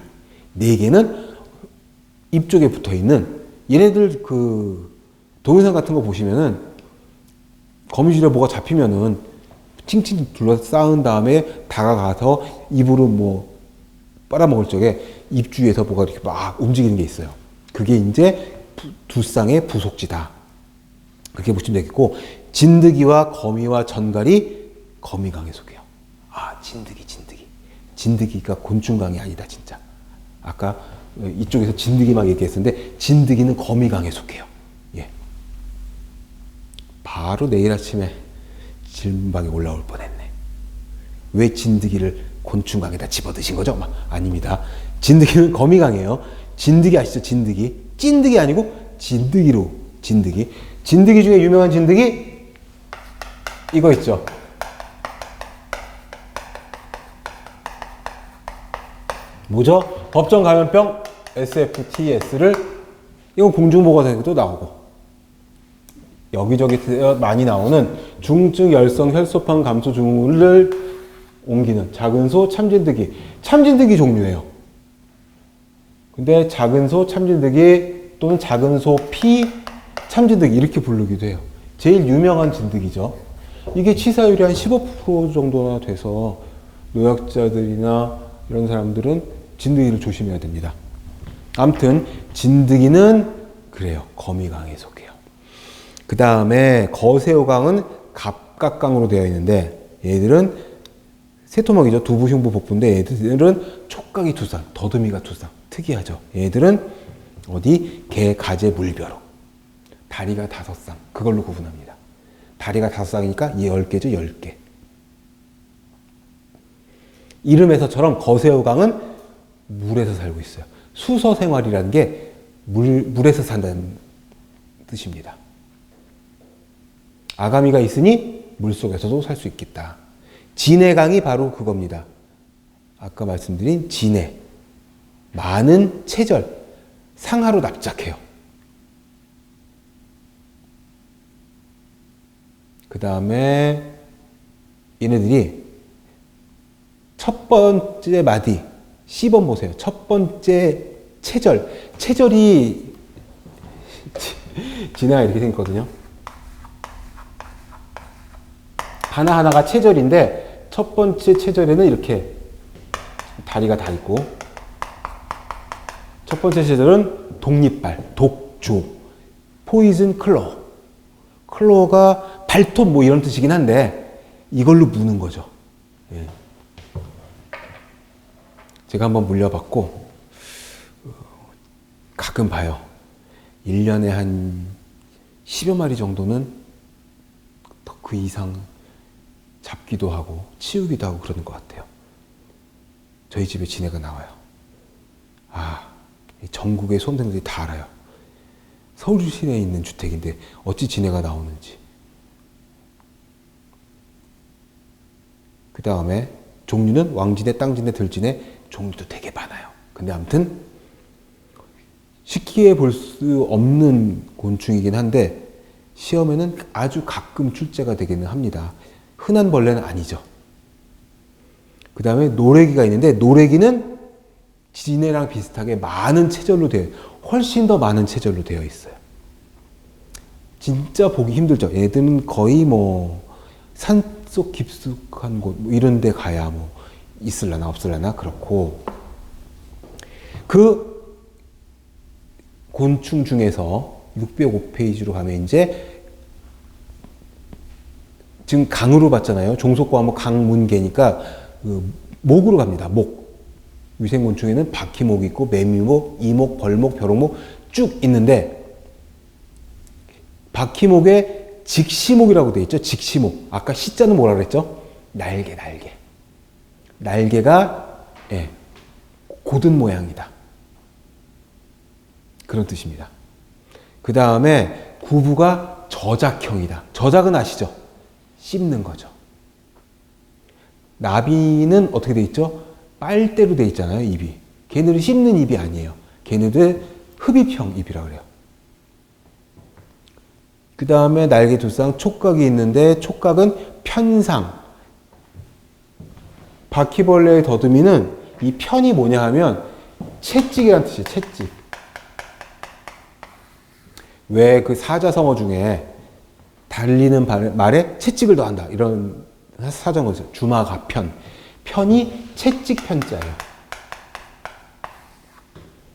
4개는 입 쪽에 붙어 있는 얘네들 그 동영상 같은 거 보시면은 거미줄에 뭐가 잡히면은 칭칭 둘러싸은 다음에 다가가서 입으로 뭐 빨아먹을 적에 입 주위에서 뭐가 이렇게 막 움직이는 게 있어요. 그게 이제 두 쌍의 부속지다. 그렇게 보시면 되겠고, 진드기와 거미와 전갈이 거미강에 속해요. 아, 진드기. 진드기가 곤충강이 아니다, 진짜. 아까 이쪽에서 진드기 막 얘기했었는데, 진드기는 거미강에 속해요. 예. 바로 내일 아침에 질문방에 올라올 뻔했네. 왜 진드기를 곤충강에다 집어드신 거죠? 아닙니다. 진드기는 거미강이에요. 진드기 아시죠? 진드기. 찐드기 아니고 진드기로 진드기. 진드기 중에 유명한 진드기 이거 있죠. 뭐죠? 법정 감염병 SFTS를 이건 공중보건에도 나오고 여기저기 많이 나오는 중증 열성 혈소판 감소 증후를 옮기는 작은 소 참진드기. 참진드기 종류예요. 근데 작은 소 참진드기 또는 작은 소 피 참진드기 이렇게 부르기도 해요. 제일 유명한 진드기죠. 이게 치사율이 한 15% 정도나 돼서 노약자들이나 이런 사람들은 진드기를 조심해야 됩니다. 아무튼 진드기는 그래요. 거미강에 속해요. 그 다음에 거세오강은 갑각강으로 되어 있는데 얘들은 세토막이죠. 두부, 흉부, 복부인데 얘들은 촉각이 두 쌍, 더듬이가 두 쌍. 특이하죠. 얘들은 어디? 개, 가재, 물벼룩. 다리가 5쌍. 그걸로 구분합니다. 다리가 5쌍이니까 10개죠. 10개. 이름에서처럼 거세오강은 물에서 살고 있어요. 수서 생활이라는 게 물에서 산다는 뜻입니다. 아가미가 있으니 물속에서도 살 수 있겠다. 진해강이 바로 그겁니다. 아까 말씀드린 진해. 많은 체절, 상하로 납작해요. 그 다음에 얘네들이 첫 번째 마디, C번 보세요. 첫 번째 체절. 체절이 진해가 이렇게 생겼거든요. 하나하나가 체절인데 첫 번째 체절에는 이렇게 다리가 다 있고 첫 번째 체절은 독립발, 독조, 포이즌 클로. 클로가 발톱 뭐 이런 뜻이긴 한데 이걸로 무는 거죠. 예. 제가 한번 물려봤고 가끔 봐요. 1년에 한 10여 마리 정도는 그 이상 잡기도 하고 치우기도 하고 그러는 것 같아요. 저희 집에 진해가 나와요. 아, 전국의 수험생들이 다 알아요. 서울 시내에 있는 주택인데 어찌 진해가 나오는지. 그 다음에 종류는 왕진해, 땅진해, 들진해 종류도 되게 많아요. 근데 아무튼 쉽게 볼 수 없는 곤충이긴 한데 시험에는 아주 가끔 출제가 되기는 합니다. 흔한 벌레는 아니죠. 그 다음에 노래기가 있는데 노래기는 지네랑 비슷하게 많은 체절로 훨씬 더 많은 체절로 되어 있어요. 진짜 보기 힘들죠. 얘들은 거의 뭐 산속 깊숙한 곳 이런 데 가야 뭐 있을라나 없을라나 그렇고, 그 곤충 중에서 605페이지로 가면 이제 지금 강으로 봤잖아요. 종속과목 강문계니까 그 목으로 갑니다. 목. 위생곤충에는 바퀴목이 있고 매미목, 이목, 벌목, 벼룩목 쭉 있는데 바퀴목에 직시목이라고 되어 있죠. 직시목. 아까 시자는 뭐라 그랬죠? 날개. 날개가 고든 모양이다. 그런 뜻입니다. 그 다음에 구부가 저작형이다. 저작은 아시죠? 씹는 거죠. 나비는 어떻게 돼 있죠? 빨대로 돼 있잖아요, 입이. 걔네들은 씹는 입이 아니에요. 걔네들 흡입형 입이라고 그래요. 그 다음에 날개 두쌍 촉각이 있는데 촉각은 편상. 바퀴벌레의 더듬이는 이 편이 뭐냐 하면 채찍이라는 뜻이에요. 채찍. 왜 그 사자성어 중에 달리는 말에 채찍을 더한다 이런 사자성어 있어요. 주마가편. 편이 채찍 편자예요.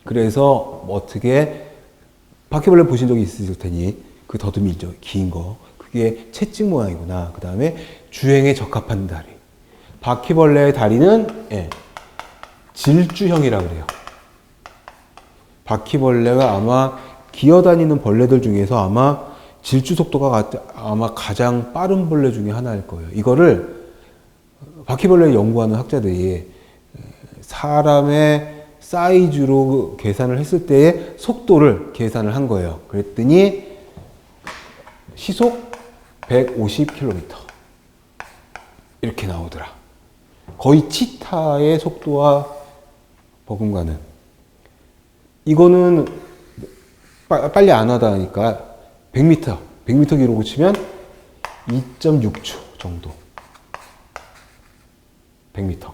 그래서 어떻게 바퀴벌레 보신 적이 있으실 테니 그 더듬이 있죠. 긴 거. 그게 채찍 모양이구나. 그 다음에 주행에 적합한 다리. 바퀴벌레의 다리는 질주형이라고 그래요. 바퀴벌레가 아마 기어다니는 벌레들 중에서 아마 질주 속도가 아마 가장 빠른 벌레 중에 하나일 거예요. 이거를 바퀴벌레를 연구하는 학자들이 사람의 사이즈로 계산을 했을 때의 속도를 계산을 한 거예요. 그랬더니 시속 150km 이렇게 나오더라. 거의 치타의 속도와 버금가는. 이거는 빨리 안 하다니까 100m 기록을 치면 2.6초 정도. 100m.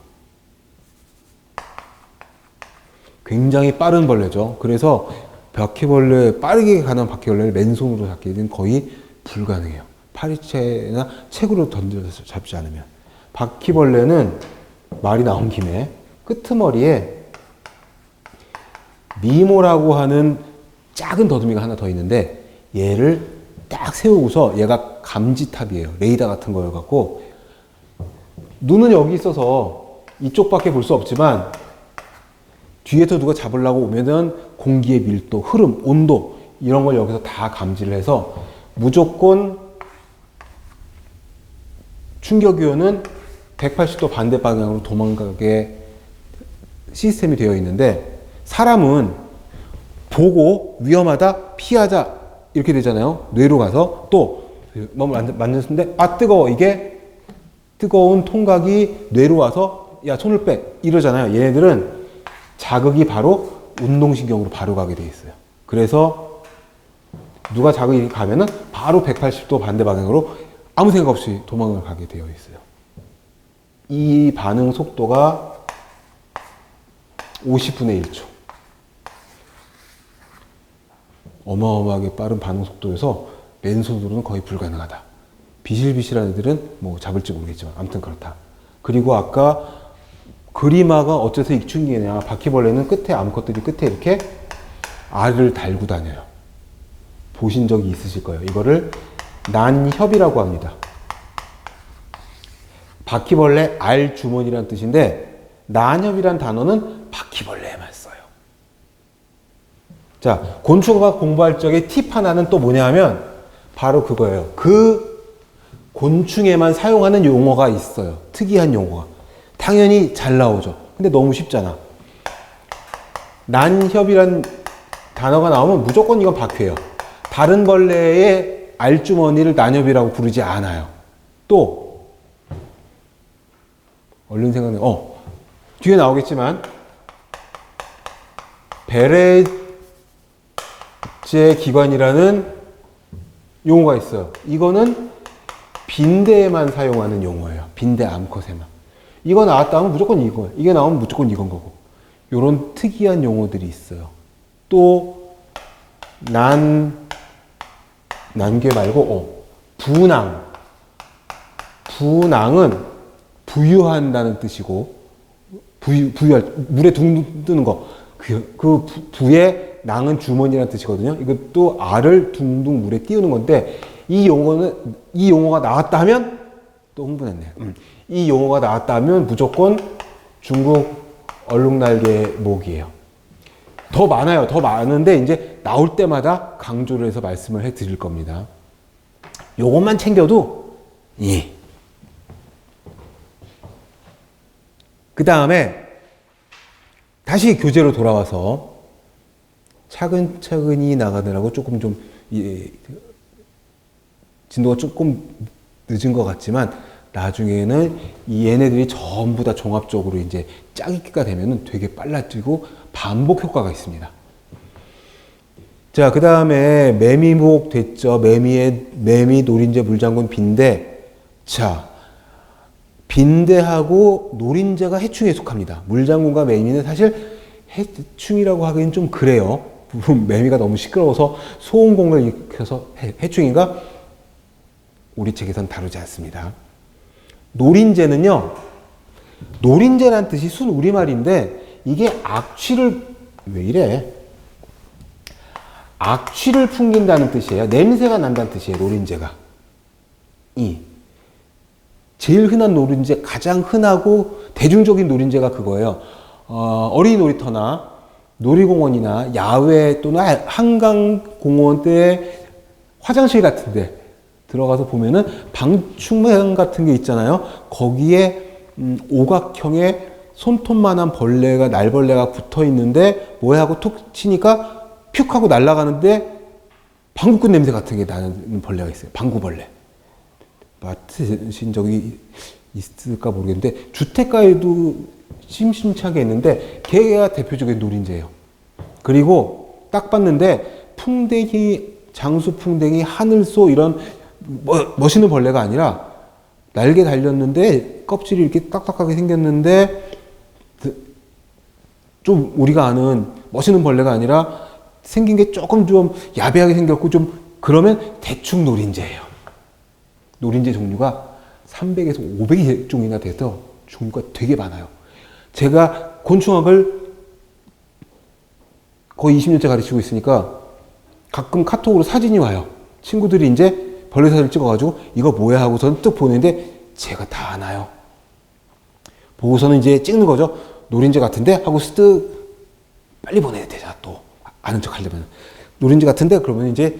굉장히 빠른 벌레죠. 그래서 빠르게 가는 바퀴벌레를 맨손으로 잡기는 거의 불가능해요. 파리채나 책으로 던져서 잡지 않으면. 바퀴벌레는 말이 나온 김에 끄트머리에 미모라고 하는 작은 더듬이가 하나 더 있는데 얘를 딱 세우고서 얘가 감지탑이에요. 레이더 같은 걸 갖고 눈은 여기 있어서 이쪽밖에 볼 수 없지만 뒤에서 누가 잡으려고 오면은 공기의 밀도, 흐름, 온도 이런 걸 여기서 다 감지를 해서 무조건 충격요는 180도 반대 방향으로 도망가게 시스템이 되어 있는데 사람은 보고 위험하다, 피하자 이렇게 되잖아요. 뇌로 가서 또 몸을 만졌는데 아 뜨거워. 이게 뜨거운 통각이 뇌로 와서 야 손을 빼 이러잖아요. 얘네들은 자극이 바로 운동신경으로 바로 가게 돼 있어요. 그래서 누가 자극이 가면은 바로 180도 반대 방향으로 아무 생각 없이 도망을 가게 되어 있어요. 이 반응 속도가 50분의 1초. 어마어마하게 빠른 반응 속도여서 맨손으로는 거의 불가능하다. 비실비실한 애들은 뭐 잡을지 모르겠지만 아무튼 그렇다. 그리고 아까 그리마가 어째서 익충이냐. 바퀴벌레는 끝에 암컷들이 끝에 이렇게 알을 달고 다녀요. 보신 적이 있으실 거예요. 이거를 난협이라고 합니다. 바퀴벌레 알 주머니라는 뜻인데 난협이란 단어는 바퀴벌레에만 써요. 자, 곤충학 공부할 적에 팁 하나는 또 뭐냐 하면 바로 그거예요. 그 곤충에만 사용하는 용어가 있어요. 특이한 용어가. 당연히 잘 나오죠. 근데 너무 쉽잖아. 난협이란 단어가 나오면 무조건 이건 바퀴예요. 다른 벌레의 알주머니를 난협이라고 부르지 않아요. 또 얼른 생각나. 뒤에 나오겠지만 베레제 기관이라는 용어가 있어요. 이거는 빈대에만 사용하는 용어예요. 빈대 암컷에만. 이거 나왔다 하면 무조건 이거, 이게 나오면 무조건 이건 거고. 요런 특이한 용어들이 있어요. 또 난괴 말고 분앙. 분앙은 부유한다는 뜻이고, 부유할, 물에 둥 뜨는 거. 부의 낭은 주머니라는 뜻이거든요. 이것도 알을 둥둥 물에 띄우는 건데, 이 용어가 나왔다 하면, 또 흥분했네요. 이 용어가 나왔다 하면 무조건 중국 얼룩날개 목이에요. 더 많아요. 더 많은데, 이제 나올 때마다 강조를 해서 말씀을 해 드릴 겁니다. 요것만 챙겨도, 그 다음에 다시 교재로 돌아와서 차근차근히 나가느라고 조금 좀 진도가 조금 늦은 것 같지만 나중에는 얘네들이 전부 다 종합적으로 이제 짜기가 되면은 되게 빨라지고 반복 효과가 있습니다. 자, 그 다음에 매미목 됐죠. 매미, 노린재, 물장군, 빈대. 자, 빈대하고 노린재가 해충에 속합니다. 물장군과 매미는 사실 해충이라고 하기엔 좀 그래요. 매미가 너무 시끄러워서 소음공을 일으켜서 해충인가? 우리 책에선 다루지 않습니다. 노린재는요, 노린재란 뜻이 순 우리말인데 이게 왜 이래? 악취를 풍긴다는 뜻이에요. 냄새가 난다는 뜻이에요, 노린재가. 제일 흔한 노린재, 가장 흔하고 대중적인 노린재가 그거예요. 어린이 놀이터나 놀이공원이나 야외 또는 한강공원의 화장실 같은 데 들어가서 보면은 방충망 같은 게 있잖아요. 거기에 오각형의 손톱만한 날벌레가 붙어 있는데 뭐야 하고 툭 치니까 퓨 하고 날아가는데 방구꾼 냄새 같은 게 나는 벌레가 있어요. 방구벌레. 맡으신 적이 있을까 모르겠는데 주택가에도 심심찮게 있는데 걔가 대표적인 노린재예요. 그리고 딱 봤는데 풍뎅이, 장수풍뎅이, 하늘소 이런 멋있는 벌레가 아니라 날개 달렸는데 껍질이 이렇게 딱딱하게 생겼는데 좀 우리가 아는 멋있는 벌레가 아니라 생긴 게 조금 좀 야비하게 생겼고 좀 그러면 대충 노린재예요. 노린재 종류가 300에서 500종이나 돼서 종류가 되게 많아요. 제가 곤충학을 거의 20년째 가르치고 있으니까 가끔 카톡으로 사진이 와요. 친구들이 이제 벌레 사진을 찍어가지고 이거 뭐야 하고서는 뜩 보내는데 제가 다 아나요. 보고서는 이제 찍는 거죠. 노린재 같은데 하고 쓱 빨리 보내야 되잖아. 또 아는 척 하려면 노린재 같은데 그러면 이제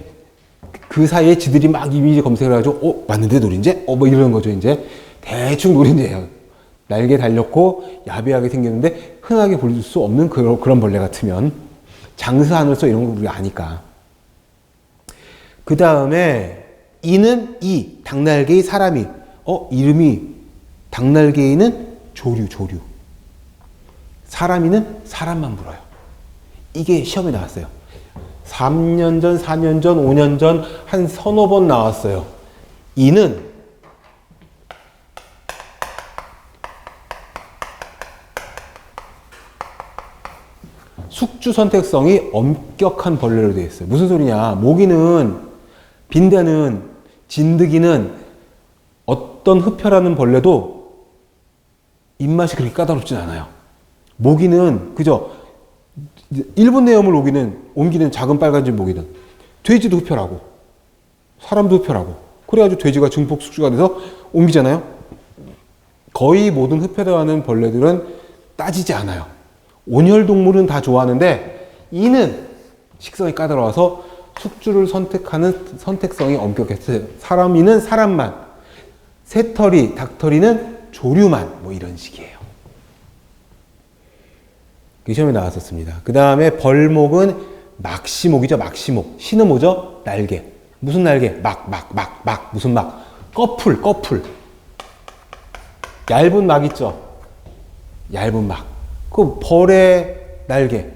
그 사이에 지들이 막 이미지 검색을 해가지고 맞는데 노린재? 뭐 이런 거죠. 이제 대충 노린재예요. 날개 달렸고 야비하게 생겼는데 흔하게 볼 수 없는 그런 벌레 같으면 장수하늘소 이런 거 우리가 아니까. 그 다음에 이는 닭날개의 사람이 이름이 닭날개이는 조류. 사람이는 사람만 물어요. 이게 시험에 나왔어요. 3년 전, 4년 전, 5년 전 한 서너 번 나왔어요. 이는 숙주 선택성이 엄격한 벌레로 되어 있어요. 무슨 소리냐? 모기는, 빈대는, 진드기는 어떤 흡혈하는 벌레도 입맛이 그렇게 까다롭진 않아요. 모기는 그죠? 일본 내염을 옮기는 작은 빨간집 모기는 돼지도 흡혈하고 사람도 흡혈하고 그래가지고 돼지가 증폭 숙주가 돼서 옮기잖아요. 거의 모든 흡혈하는 벌레들은 따지지 않아요. 온혈동물은 다 좋아하는데 이는 식성이 까다로워서 숙주를 선택하는 선택성이 엄격했어요. 사람이는 사람만, 새털이, 닭털이는 조류만 뭐 이런 식이에요. 그 시험에 나왔었습니다. 그 다음에 벌목은 막시목이죠. 막시목. 신은 뭐죠? 날개. 무슨 날개? 무슨 막? 꺼풀. 얇은 막 있죠? 얇은 막. 그 벌의 날개.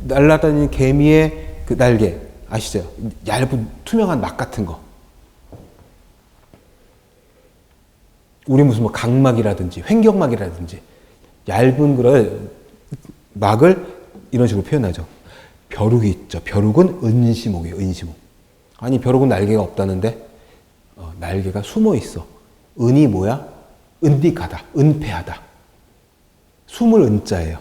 날아다니는 개미의 그 날개. 아시죠? 얇은 투명한 막 같은 거. 우리 무슨 뭐 각막이라든지 횡격막이라든지 얇은 그런 막을 이런 식으로 표현하죠. 벼룩이 있죠. 벼룩은 은시목이에요. 은시목. 아니 벼룩은 날개가 없다는데 날개가 숨어 있어. 은이 뭐야? 은닉하다, 은폐하다. 숨을 은자예요.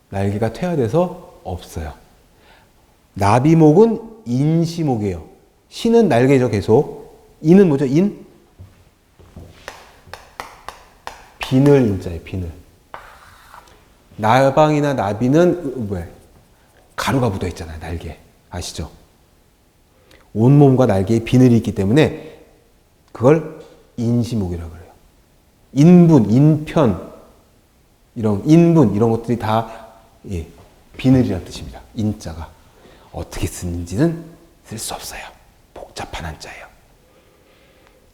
날개가 퇴화돼서 없어요. 나비목은 인시목이에요. 시는 날개죠, 계속. 인은 뭐죠? 인? 비늘 인자예요, 비늘. 나방이나 나비는 왜? 가루가 묻어 있잖아요, 날개. 아시죠? 온몸과 날개에 비늘이 있기 때문에 그걸 인시목이라고 그래요. 인분, 인편, 인분, 이런 것들이 다 비늘이라는 뜻입니다. 인자가. 어떻게 쓰는지는 쓸 수 없어요. 복잡한 한자예요.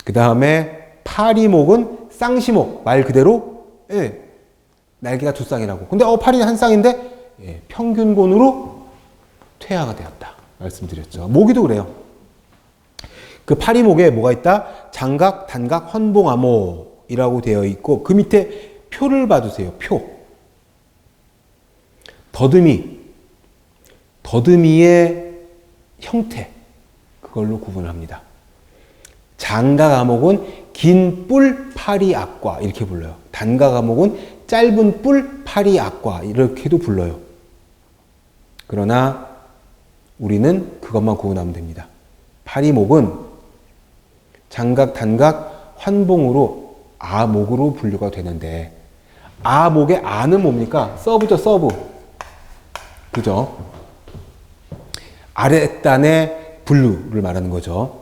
그 다음에 파리목은 쌍시목. 말 그대로 날개가 두 쌍이라고. 근데 파리 한 쌍인데 평균곤으로 퇴화가 되었다. 말씀드렸죠. 모기도 그래요. 그 파리목에 뭐가 있다? 장각, 단각, 헌봉암호이라고 되어 있고 그 밑에 표를 봐주세요. 표. 더듬이의 형태. 그걸로 구분을 합니다. 장가감옥은 긴 뿔 파리 악과 이렇게 불러요. 단가감옥은 짧은 뿔 파리 악과 이렇게도 불러요. 그러나 우리는 그것만 구분하면 됩니다. 파리목은 장각, 단각, 환봉으로 아목으로 분류가 되는데 아목의 아는 뭡니까? 서브죠, 서브. 그죠? 아랫단의 분류를 말하는 거죠.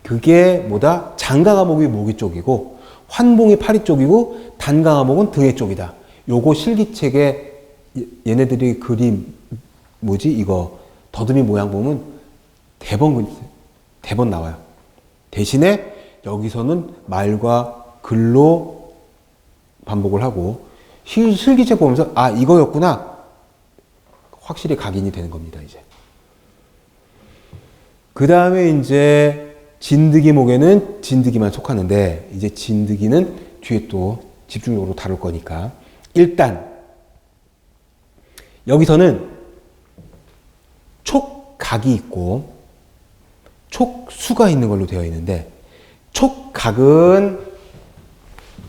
그게 뭐다? 장가가목이 모기 쪽이고 환봉이 파리 쪽이고 단가가목은 등의 쪽이다. 요거 실기책에 얘네들이 그림 이거 더듬이 모양 보면 대번 나와요. 대신에 여기서는 말과 글로 반복을 하고 실기책 보면서 이거였구나 확실히 각인이 되는 겁니다. 이제 그 다음에 이제 진드기목에는 진드기만 속하는데 이제 진드기는 뒤에 또 집중적으로 다룰 거니까 일단 여기서는 촉각이 있고 촉수가 있는 걸로 되어 있는데 촉각은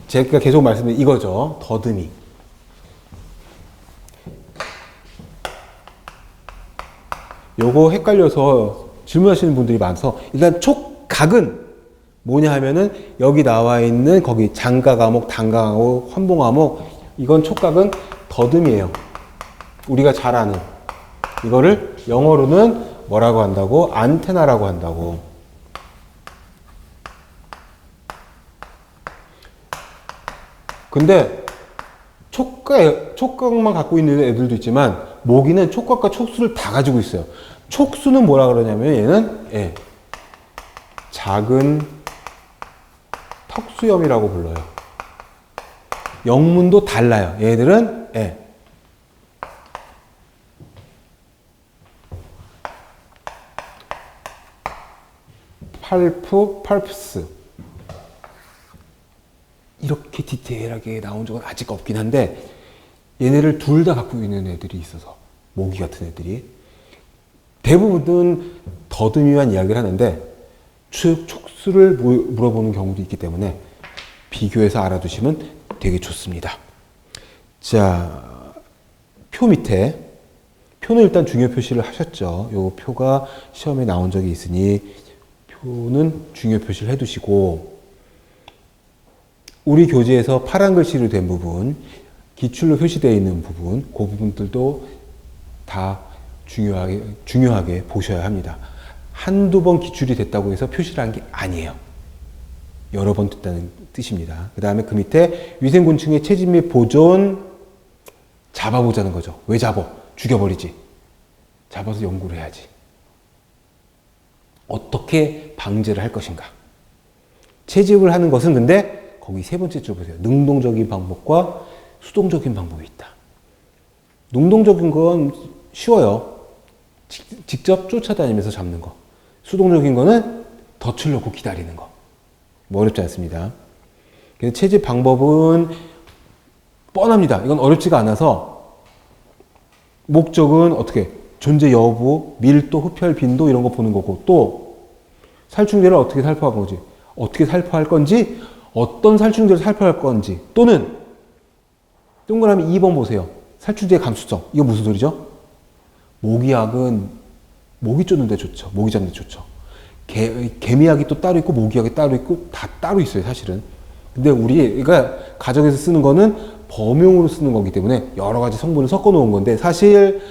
제가 계속 말씀드린 이거죠. 더듬이. 요거 헷갈려서 질문하시는 분들이 많아서 일단 촉각은 뭐냐 하면은 여기 나와 있는 거기 장가과목, 단가과목, 환봉과목 이건 촉각은 더듬이에요. 우리가 잘 아는 이거를 영어로는 뭐라고 한다고? 안테나라고 한다고. 근데 촉각만 갖고 있는 애들도 있지만 모기는 촉각과 촉수를 다 가지고 있어요. 촉수는 뭐라 그러냐면 얘는 작은 턱수염이라고 불러요. 영문도 달라요. 얘들은 팔프스 이렇게 디테일하게 나온 적은 아직 없긴 한데 얘네를 둘 다 갖고 있는 애들이 있어서 모기 같은 애들이 대부분은 더듬이만 이야기를 하는데 촉수를 물어보는 경우도 있기 때문에 비교해서 알아두시면 되게 좋습니다. 자, 표 밑에 표는 일단 중요 표시를 하셨죠. 요 표가 시험에 나온 적이 있으니 표는 중요 표시를 해두시고 우리 교재에서 파란 글씨로 된 부분, 기출로 표시되어 있는 부분, 그 부분들도 다 중요하게 보셔야 합니다. 한두 번 기출이 됐다고 해서 표시를 한 게 아니에요. 여러 번 됐다는 뜻입니다. 그 다음에 그 밑에 위생곤충의 채집 및 보존 잡아보자는 거죠. 왜 잡어? 죽여버리지. 잡아서 연구를 해야지. 어떻게 방제를 할 것인가. 채집을 하는 것은 근데 거기 세 번째 줄 보세요. 능동적인 방법과 수동적인 방법이 있다. 능동적인 건 쉬워요. 직접 쫓아다니면서 잡는 거. 수동적인 거는 덫을 놓고 기다리는 거. 뭐 어렵지 않습니다. 그래서 채집 방법은 뻔합니다. 이건 어렵지가 않아서 목적은 어떻게 존재 여부, 밀도, 흡혈 빈도 이런 거 보는 거고 또 살충제를 어떻게 살포할 건지 어떻게 살포할 건지 어떤 살충제를 살포할 건지 또는 동그라미 2번 보세요. 살충제의 감수성. 이거 무슨 소리죠? 모기약은 모기 쫓는데 좋죠. 모기 잡는데 좋죠. 개미약이 또 따로 있고 모기약이 따로 있고 다 따로 있어요, 사실은. 근데 우리가 가정에서 쓰는 거는 범용으로 쓰는 거기 때문에 여러 가지 성분을 섞어 놓은 건데 사실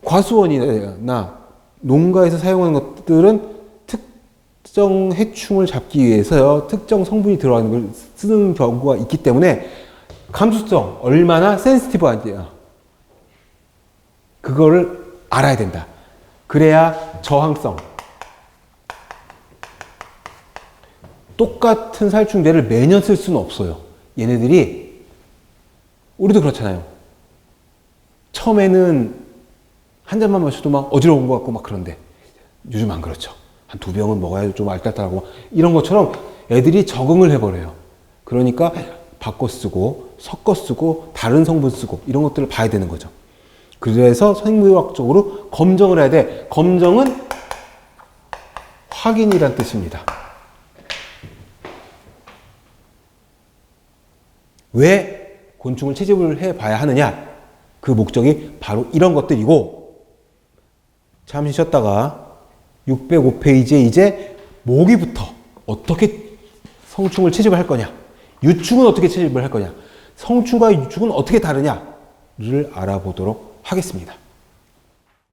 과수원이나 농가에서 사용하는 것들은 특정 해충을 잡기 위해서 특정 성분이 들어가는 걸 쓰는 경우가 있기 때문에 감수성, 얼마나 센시티브한지야. 그거를 알아야 된다. 그래야 저항성. 똑같은 살충제를 매년 쓸 수는 없어요. 얘네들이, 우리도 그렇잖아요. 처음에는 한 잔만 마셔도 막 어지러운 것 같고 막 그런데 요즘 안 그렇죠. 한 2병은 먹어야 좀 알딸딸하고 이런 것처럼 애들이 적응을 해버려요. 그러니까 바꿔 쓰고 섞어 쓰고 다른 성분 쓰고 이런 것들을 봐야 되는 거죠. 그래서 생물학적으로 검정을 해야 돼. 검정은 확인이란 뜻입니다. 왜 곤충을 채집을 해봐야 하느냐? 그 목적이 바로 이런 것들이고 잠시 쉬었다가 605페이지에 이제 모기부터 어떻게 성충을 채집을 할 거냐, 유충은 어떻게 채집을 할 거냐, 성충과 유충은 어떻게 다르냐를 알아보도록 하겠습니다.